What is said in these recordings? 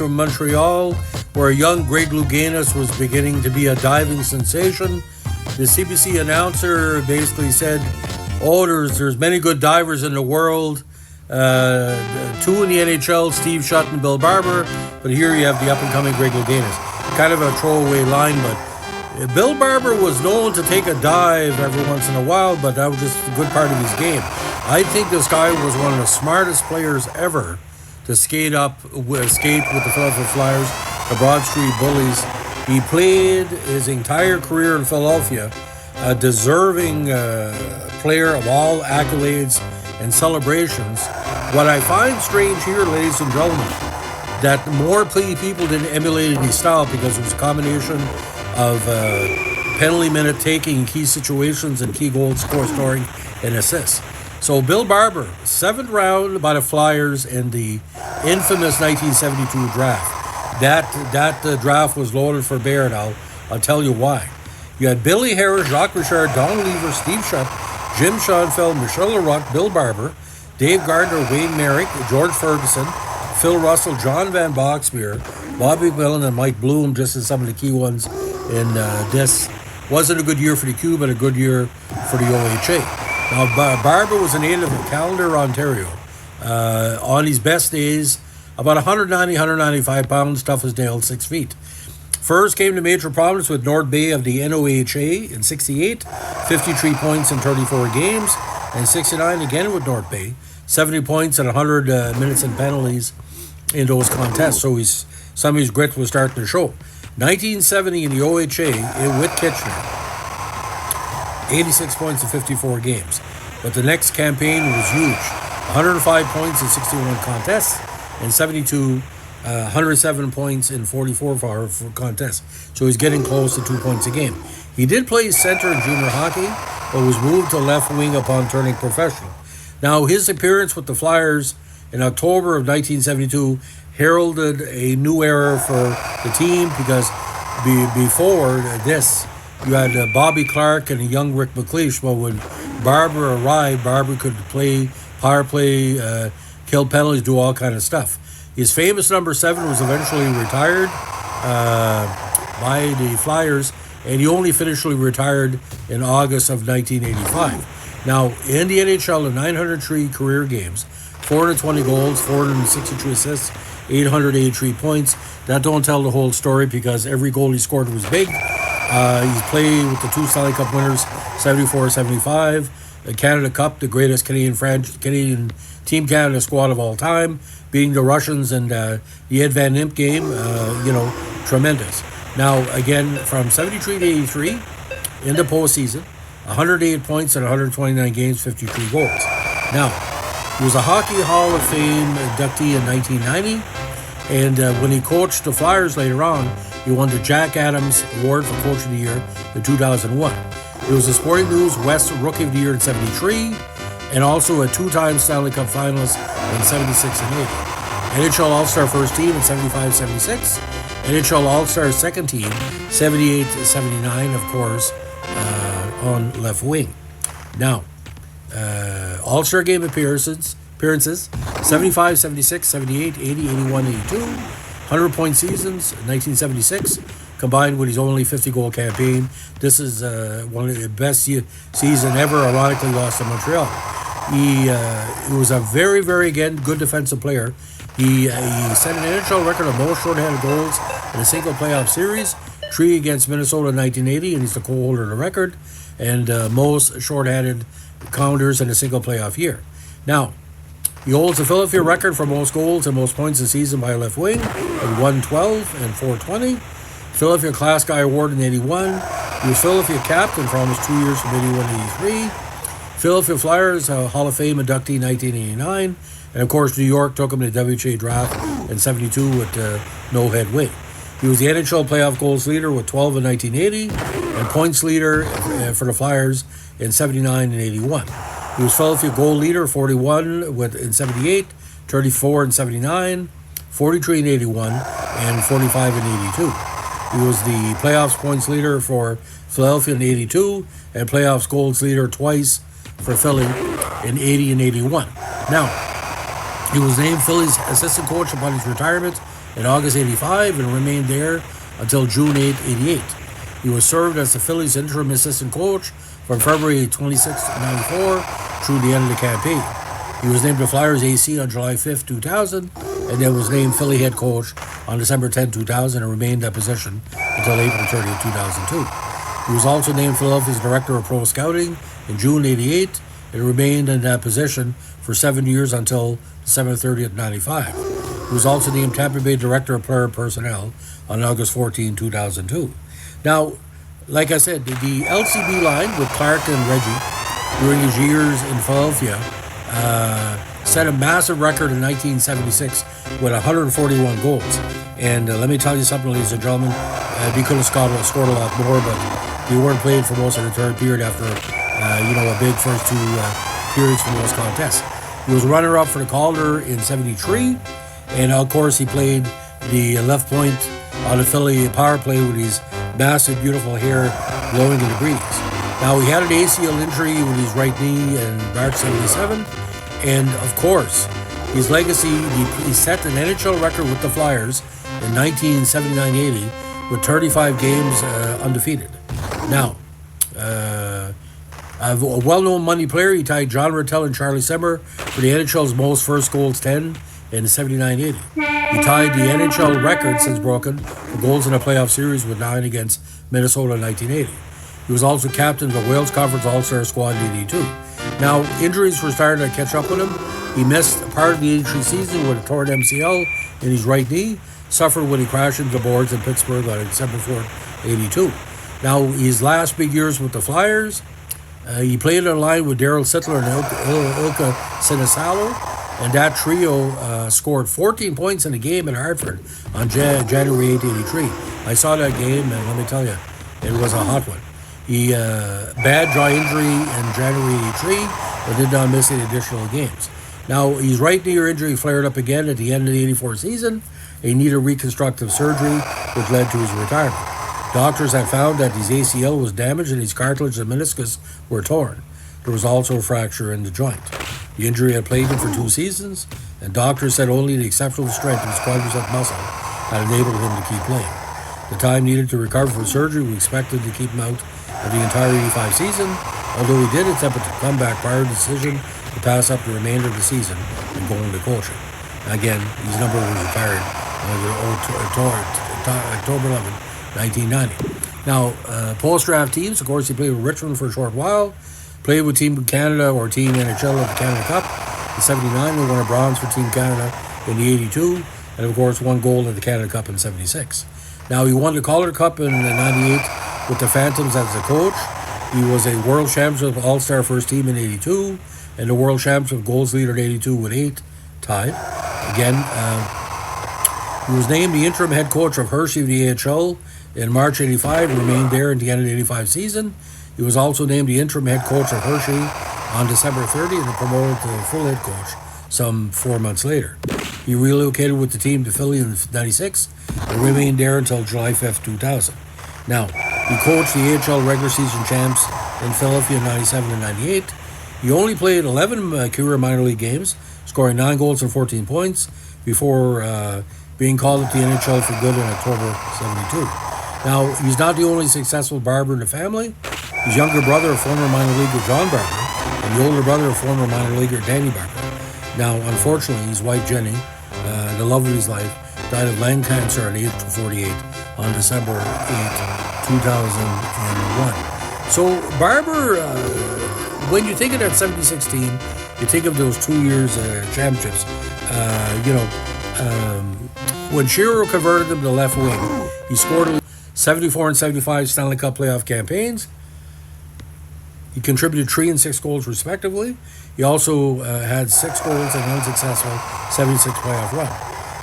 from Montreal, where young Greg Louganis was beginning to be a diving sensation. The CBC announcer basically said, "Oh, there's many good divers in the world. Two in the NHL, Steve Shutt and Bill Barber, but here you have the up-and-coming Greg Louganis." Kind of a throwaway line, but Bill Barber was known to take a dive every once in a while, but that was just a good part of his game. I think this guy was one of the smartest players ever to skate with the Philadelphia Flyers, the Broad Street Bullies. He played his entire career in Philadelphia, a deserving player of all accolades and celebrations. What I find strange here, ladies and gentlemen, that more people didn't emulate his style because it was a combination of penalty minute taking, key situations, and key goal scoring and assists. So Bill Barber, 7th round by the Flyers in the infamous 1972 draft. That draft was loaded for bear, and I'll tell you why. You had Billy Harris, Jacques Richard, Don Lever, Steve Shutt, Jim Schoenfeld, Michel Leroux, Bill Barber, Dave Gardner, Wayne Merrick, George Ferguson, Phil Russell, John Van Boxmeer, Bobby McMillan, and Mike Bloom, just as some of the key ones in this. Wasn't a good year for the Q, but a good year for the OHA. Now, Barber was a native of Calder, Ontario. On his best days, about 190, 195 pounds, tough as nails, 6 feet. First came to major prominence with North Bay of the NOHA in 68, 53 points in 34 games, and 69 again with North Bay, 70 points and 100 minutes and penalties in those contests. So some of his grit was starting to show. 1970 in the OHA with Kitchener, 86 points in 54 games. But the next campaign was huge. 105 points in 61 contests and 107 points in 44 for contests. So he's getting close to 2 points a game. He did play center in junior hockey, but was moved to left wing upon turning professional. Now, his appearance with the Flyers in October of 1972 heralded a new era for the team because before this, you had Bobby Clarke and a young Rick McLeish, but when Barber arrived, Barber could play power play, kill penalties, do all kind of stuff. His famous number 7 was eventually retired by the Flyers, and he only officially retired in August of 1985. Now, in the NHL, in 903 career games, 420 goals, 462 assists, 883 points. That don't tell the whole story because every goal he scored was big. He's played with the 2 Stanley Cup winners, 74-75, the Canada Cup, the greatest Canadian Team Canada squad of all time, beating the Russians and the Ed Van Impe game, tremendous. Now, again, from 73 to 83, in the postseason, 108 points in 129 games, 53 goals. Now, he was a Hockey Hall of Fame inductee in 1990, and when he coached the Flyers later on, he won the Jack Adams Award for Coach of the Year in 2001. He was a Sporting News West Rookie of the Year in 73, and also a 2-time Stanley Cup finalist in 76 and 80. NHL All-Star First Team in 75-76, NHL All-Star Second Team 78-79, of course, on left wing. Now, All-Star Game appearances 75, 76, 78, 80, 81, 82, 100-point seasons, 1976, combined with his only 50-goal campaign. This is one of the best season ever, ironically lost to Montreal. He was a very, very, again, good defensive player. He set an NHL record of most shorthanded goals in a single playoff series, 3 against Minnesota in 1980, and he's the co-holder of the record, and most shorthanded counters in a single playoff year. Now, he holds the Philadelphia record for most goals and most points a season by a left wing at 112 and 420. Philadelphia Class Guy Award in 81. He was Philadelphia captain for almost 2 years from 81 to 83. Philadelphia Flyers Hall of Fame inductee in 1989. And of course, New York took him to the WHA draft in 72 with no head weight. He was the NHL playoff goals leader with 12 in 1980 and points leader for the Flyers in 79 and 81. He was Philadelphia goal leader 41 in 78, 34 in 79, 43 in 81, and 45 in 82. He was the playoffs points leader for Philadelphia in 82 and playoffs goals leader twice for Philly in 80 and 81. Now, he was named Philly's assistant coach upon his retirement in August 85 and remained there until June 8, 88. He was served as the Phillies' interim assistant coach from February 26, 94 through the end of the campaign. He was named the Flyers AC on July 5, 2000, and then was named Philly head coach on December 10, 2000, and remained in that position until April 30, 2002. He was also named Philadelphia's Director of Pro Scouting in June 88 and remained in that position for 7 years until December 30th, 95. He was also named Tampa Bay Director of Player Personnel on August 14, 2002. Now, like I said, the LCB line with Clarke and Reggie during his years in Philadelphia set a massive record in 1976 with 141 goals. And let me tell you something, ladies and gentlemen, they could have scored a lot more, but they weren't played for most of the third period after, a big first two periods for most contests. He was runner-up for the Calder in 73, and of course he played the left point on the Philly power play with his massive, beautiful hair blowing in the breeze. Now, he had an ACL injury with his right knee in March 77, and of course, his legacy, he set an NHL record with the Flyers in 1979-80 with 35 games undefeated. Now, a well-known money player, he tied John Rattel and Charlie Simmer for the NHL's most first goals 10 in 79-80. He tied the NHL record since broken for goals in a playoff series with 9 against Minnesota in 1980. He was also captain of the Wales Conference All-Star squad in 82. Now, injuries were starting to catch up with him. He missed part of the 83 season with a torn MCL in his right knee, suffered when he crashed into the boards in Pittsburgh on December 4th, 82. Now, his last big years with the Flyers, he played on a line with Daryl Sittler and Ilka Sinisalo, and that trio scored 14 points in a game in Hartford on January 8, 83. I saw that game, and let me tell you, it was a hot one. He bad jaw injury in January 83, but did not miss any additional games. Now, his right knee injury flared up again at the end of the 84 season. He needed reconstructive surgery, which led to his retirement. Doctors had found that his ACL was damaged and his cartilage and meniscus were torn. There was also a fracture in the joint. The injury had plagued him for 2 seasons, and doctors said only the exceptional strength of his quadricep muscle had enabled him to keep playing. The time needed to recover from surgery, we expected to keep him out of the entire 85 season, although he did attempt to come back prior to the decision to pass up the remainder of the season and go into coaching. Again, his number was retired on October 11, 1990. Now, post-draft teams, of course, he played with Richmond for a short while, played with Team Canada or Team NHL at the Canada Cup in 79, and won a bronze for Team Canada in the 82, and of course won gold at the Canada Cup in 76. Now, he won the Calder Cup in 98 with the Phantoms as the coach. He was a World Championship All-Star First Team in 82, and the World Championship Goals Leader in 82 with 8 tied. Again, he was named the interim head coach of Hershey of the AHL in March 85 and remained there at the end of the 85 season. He was also named the interim head coach of Hershey on December 30 and promoted to full head coach some 4 months later. He relocated with the team to Philly in 96 and remained there until July 5th, 2000. Now, he coached the AHL regular season champs in Philadelphia in 97 and 98. He only played 11 career minor league games, scoring 9 goals and 14 points before being called up to the NHL for good in October 72. Now, he's not the only successful Barber in the family. His younger brother, former minor leaguer John Barber, and the older brother, former minor leaguer Danny Barber. Now, unfortunately, his wife Jenny, the love of his life, died of lung cancer at age 48 on December 8, 2001. So Barber, when you think of that 76 team, you think of those 2 years championships. When Shearer converted them to left wing, he scored 74 and 75 Stanley Cup playoff campaigns. He contributed 3 and 6 goals respectively. He also had 6 goals and an unsuccessful 76 playoff run.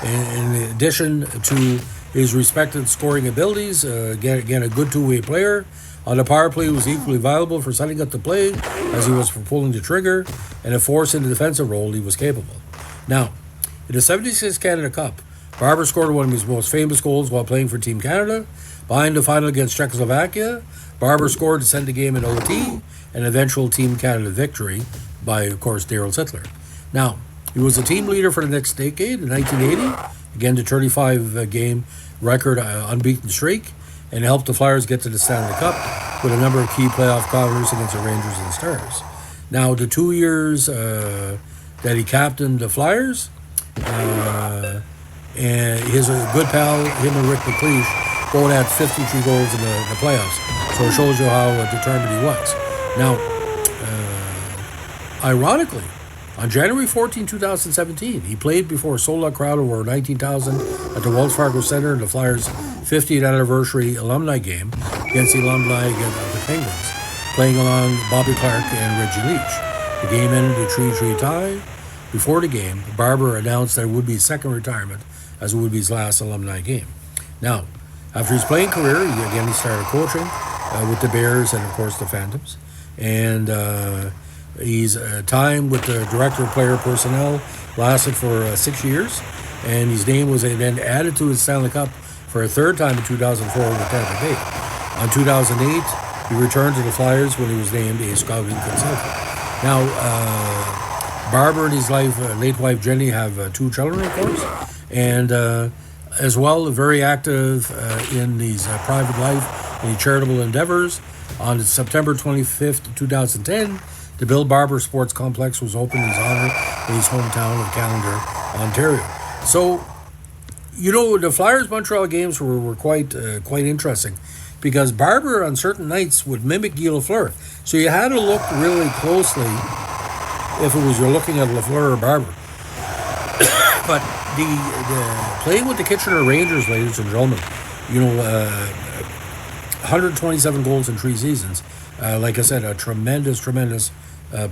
In addition to his respected scoring abilities, again a good two-way player. On the power play, he was equally valuable for setting up the play as he was for pulling the trigger, and a force in the defensive role he was capable. Now, in the 76 Canada Cup, Barber scored one of his most famous goals while playing for Team Canada. Behind the final against Czechoslovakia, Barber scored to send the game in OT, an eventual Team Canada victory by, of course, Daryl Sittler. Now, he was a team leader for the next decade. In 1980, again to 35-game record unbeaten streak, and helped the Flyers get to the Stanley Cup with a number of key playoff counters against the Rangers and Stars. Now, the 2 years that he captained the Flyers, and his good pal, him and Rick McLeish, both had 53 goals in the playoffs. So it shows you how determined he was. Now, ironically, on January 14, 2017, he played before a sold-out crowd of over 19,000 at the Wells Fargo Center in the Flyers' 50th anniversary alumni game against the Alumni of the Penguins, playing along Bobby Clarke and Reggie Leach. The game ended a 3-3 tie. Before the game, Barber announced that it would be his second retirement, as it would be his last alumni game. Now, after his playing career, he started coaching with the Bears and, of course, the Phantoms. And his time with the director of player personnel lasted for 6 years, and his name was then added to his Stanley Cup for a third time in 2004 with Tampa Bay. In 2008, he returned to the Flyers when he was named a scouting consultant. Now, Barber and his late wife Jenny have 2 children, of course, and as well, very active in his private life and charitable endeavors. On September 25th, 2010, the Bill Barber Sports Complex was opened in his honor in his hometown of Calder, Ontario. So, the Flyers-Montreal games were quite interesting, because Barber on certain nights would mimic Guy Lafleur. So you had to look really closely if you're looking at Lafleur or Barber. But the playing with the Kitchener Rangers, ladies and gentlemen, 127 goals in 3 seasons. Like I said, a tremendous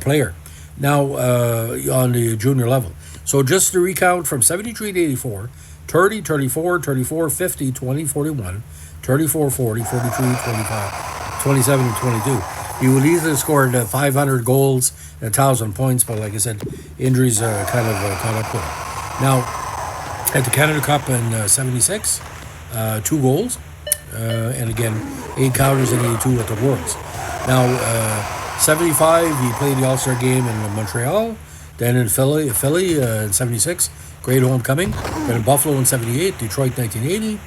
player. Now on the junior level. So just to recount, from 73 to 84, 30, 34, 34, 50, 20, 41, 34, 40, 43, 25, 27, and 22. He would easily have scored 500 goals and 1,000 points, but like I said, injuries kind of caught up with him. Now, at the Canada Cup in 76, 2 goals, and again, 8 counters and 82 at the Worlds. Now, 75, he played the All-Star game in Montreal, then in Philly in 76, great homecoming, then in Buffalo in 78, Detroit 1980,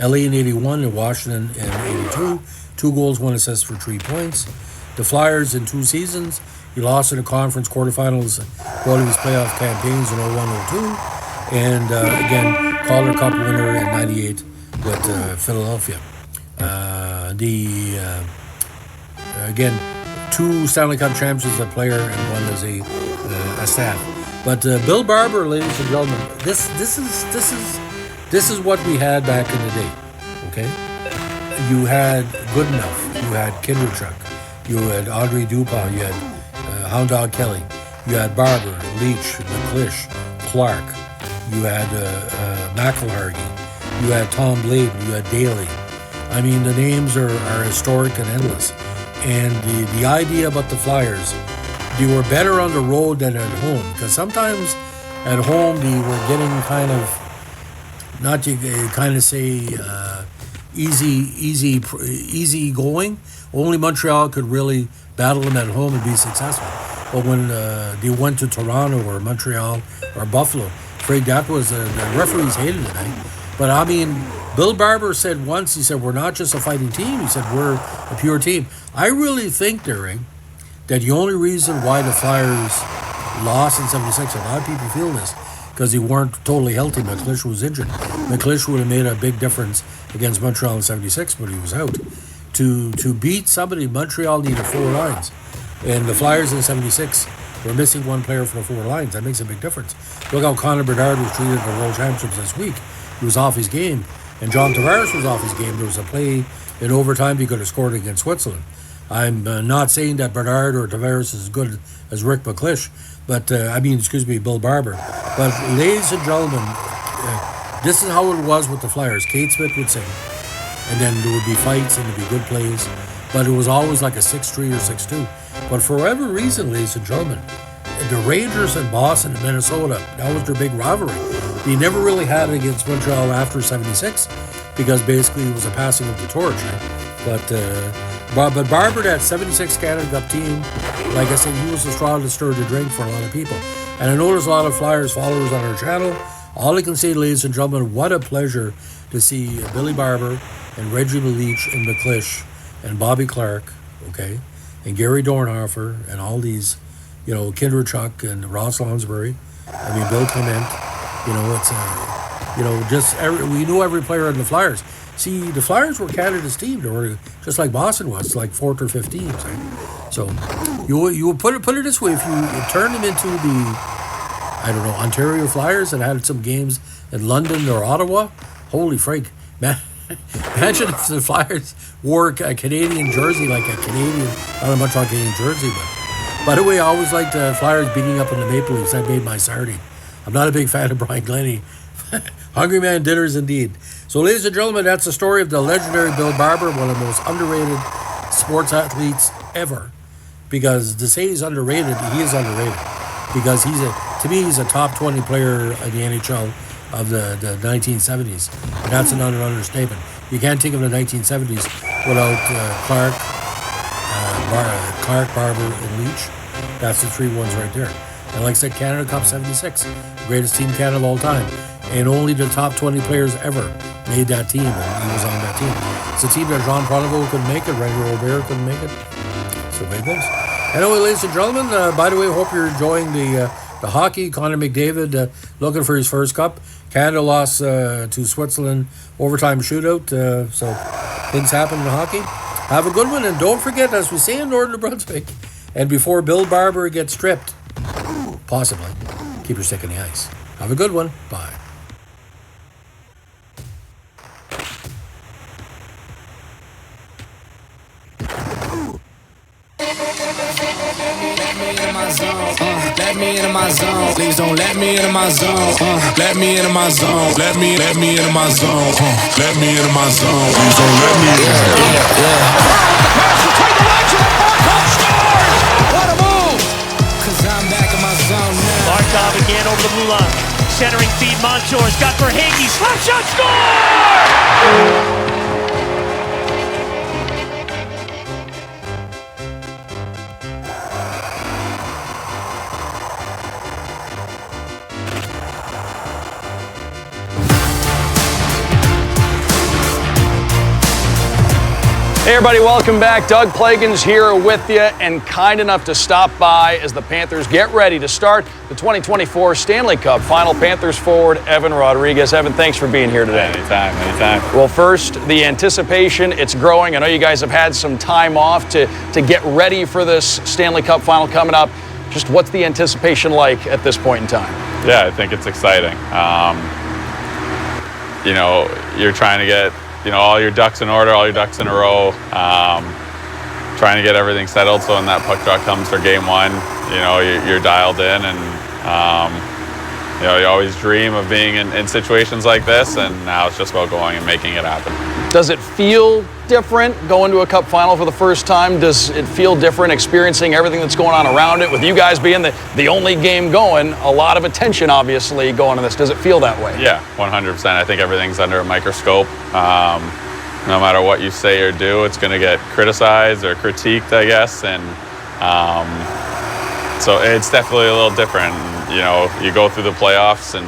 LA in 81, and Washington in 82, 2 goals, 1 assist for 3 points. The Flyers in 2 seasons, he lost in the conference quarterfinals, both of his playoff campaigns in 01-02, and again, Calder Cup winner in 98 with Philadelphia. Again, 2 Stanley Cup champions as a player and 1 as a staff. But Bill Barber, ladies and gentlemen, this is what we had back in the day. Okay, you had Good Enough, you had Kinderchuk, you had Audrey Dupont, you had Hound Dog Kelly, you had Barber, Leach, McLeish, Clarke, you had McElhargy, you had Tom Bladen, you had Daly. I mean, the names are historic and endless. And the idea about the Flyers, they were better on the road than at home, because sometimes at home they were getting kind of, not to kind of say easy going. Only Montreal could really battle them at home and be successful. But when they went to Toronto or Montreal or Buffalo, afraid that was the referees hated it. But I mean, Bill Barber said once, he said, we're not just a fighting team. He said, we're a pure team. I really think, Derek, that the only reason why the Flyers lost in 76, a lot of people feel this, because they weren't totally healthy. McLeish was injured. McLeish would have made a big difference against Montreal in 76, but he was out. To beat somebody, Montreal needed 4 lines. And the Flyers in 76 were missing 1 player for the 4 lines. That makes a big difference. Look how Connor Bedard was treated at the World Championships this week. He was off his game. And John Tavares was off his game. There was a play in overtime he could have scored against Switzerland. I'm not saying that Bedard or Tavares is as good as Rick McLeish, but Bill Barber. But ladies and gentlemen, this is how it was with the Flyers. Kate Smith would sing, and then there would be fights and there'd be good plays, but it was always like a 6-3 or 6-2. But for whatever reason, ladies and gentlemen, the Rangers and Boston and Minnesota, that was their big rivalry. They never really had it against Montreal after 76, because basically it was a passing of the torch. But Barber, that 76 Canada Cup team, like I said, he was the straw that stirred the drink for a lot of people. And I know there's a lot of Flyers followers on our channel. all I can say, ladies and gentlemen, what a pleasure to see Billy Barber and Reggie Leach and McClish and Bobby Clarke, okay, and Gary Dornhofer and all these, Kinderchuck and Ross Lonsbury. I mean, Bill Clement. It's we knew every player in the Flyers. See, the Flyers were Canada's team. They were just like Boston was, like 4th or 5th teams. Right? So you put it this way: if you turn them into the, Ontario Flyers that had some games in London or Ottawa, holy freak, man! Imagine if the Flyers wore a Canadian jersey, like a Canadian, not a Montreal Canadian jersey, but by the way, I always liked the Flyers beating up on the Maple Leafs. That made my Saturday. I'm not a big fan of Brian Glennie. Hungry man dinners indeed. So, ladies and gentlemen, that's the story of the legendary Bill Barber, one of the most underrated sports athletes ever. Because to say he's underrated, he is underrated. Because to me, he's a top 20 player in the NHL of the 1970s. And that's an understatement. You can't think of the 1970s without Clarke, Barber, and Leach. That's the 3 ones right there. And like I said, Canada Cup 76, greatest team Canada of all time. And only the top 20 players ever made that team, and he was on that team. It's a team that Jean Pronovost couldn't make it, Randy Robert couldn't make it. So way it goes. Anyway, ladies and gentlemen, by the way, hope you're enjoying the hockey. Connor McDavid looking for his first cup. Canada lost to Switzerland overtime shootout, so things happen in hockey. Have a good one, and don't forget, as we say in Northern New Brunswick, and before Bill Barber gets stripped, possibly, keep your stick in the ice. Have a good one. Bye. Let me into my zone. Please don't let me into my zone. Let me into my zone. Let me into my zone. Let me into my zone. Please don't let me in. Pass between the legs of the Markov scores! What a move! Cause I'm back in my zone now. Larkov again over the blue line. Centering feed, Montour's got for Hagee. Slap shot, score! Hey everybody, welcome back. Doug Plagens here with you, and kind enough to stop by as the Panthers get ready to start the 2024 Stanley Cup final. Panthers forward Evan Rodriguez. Evan, thanks for being here today. Anytime. Well, first, the anticipation, it's growing. I know you guys have had some time off to get ready for this Stanley Cup final coming up. Just what's the anticipation like at this point in time? Yeah, I think it's exciting. You're trying to get all your ducks in order, all your ducks in a row, trying to get everything settled so when that puck drop comes for game one, you're dialed in, and you always dream of being in situations like this, and now it's just about going and making it happen. Does it feel different going to a cup final for the first time? Does it feel different experiencing everything that's going on around it, with you guys being the only game going, a lot of attention obviously going to this? Does it feel that way? Yeah, 100%. I think everything's under a microscope. No matter what you say or do, it's going to get criticized or critiqued, I guess, and so it's definitely a little different. You go through the playoffs and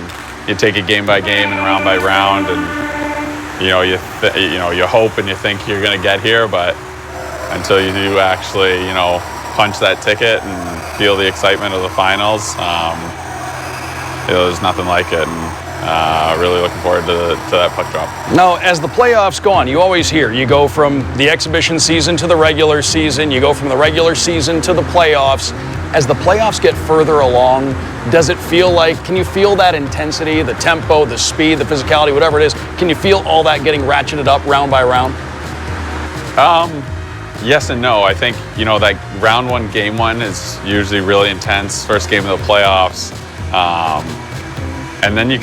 you take it game by game and round by round, and you hope and you think you're going to get here, but until you do actually, punch that ticket and feel the excitement of the finals, there's nothing like it. And really looking forward to that puck drop. Now, as the playoffs go on, you always hear, you go from the exhibition season to the regular season, you go from the regular season to the playoffs. As the playoffs get further along, does it feel like, can you feel that intensity, the tempo, the speed, the physicality, whatever it is, can you feel all that getting ratcheted up round by round? Yes and no. I think, that round one, game one is usually really intense, first game of the playoffs. And then you kind